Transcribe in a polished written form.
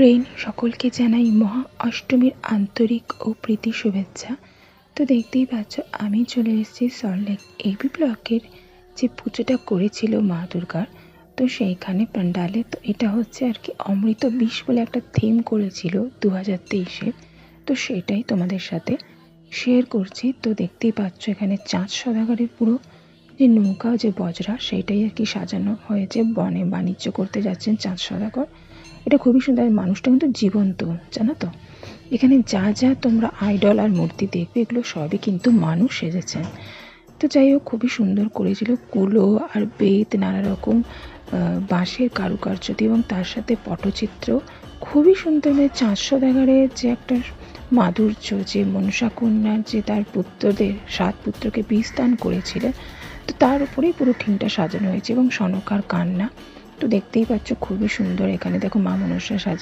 Friend, সকলকে জানাই মহা অষ্টমীর আন্তরিক ও প্রীতি শুভেচ্ছা। তো দেখতেই পাচ্ছ আমি চলে এসেছি সল্টলেক এবি ব্লকের যে পুজোটা করেছিল মা দুর্গার। তো সেইখানে প্যান্ডালে তো এটা হচ্ছে আর কি অমৃত বিষ বলে একটা থিম করেছিল 2023-এ। তো সেটাই তোমাদের সাথে শেয়ার করছি। তো দেখতেই পাচ্ছ এখানে চাঁদ সদাগরের পুরো যে নৌকা যে বজরা সেইটাই আর কি সাজানো হয়েছে। বনে বাণিজ্য করতে যাচ্ছেন চাঁদ সদাগর। এটা খুবই সুন্দর, মানুষটা কিন্তু জীবন্ত, জানো তো। এখানে যা যা তোমরা আইডল আর মূর্তি দেখবে এগুলো সবই কিন্তু মানুষ সেজেছেন। তো যাই হোক, খুবই সুন্দর করেছিল কুলো আর বেত, নানা রকম বাঁশের কারুকার্য দিয়ে, এবং তার সাথে পটচিত্র খুবই সুন্দর। মানে চাঁদ সদাগরের যে একটা মাধুর্য, যে মনসা কন্যার যে তার পুত্রদের 7 পুত্রকে বিষ দান করেছিলেন, তো তার উপরেই পুরো থিমটা সাজানো হয়েছে। এবং সনকার কান্না তো দেখতেই পাচ্ছ খুবই সুন্দর। এখানে দেখো মা মনসা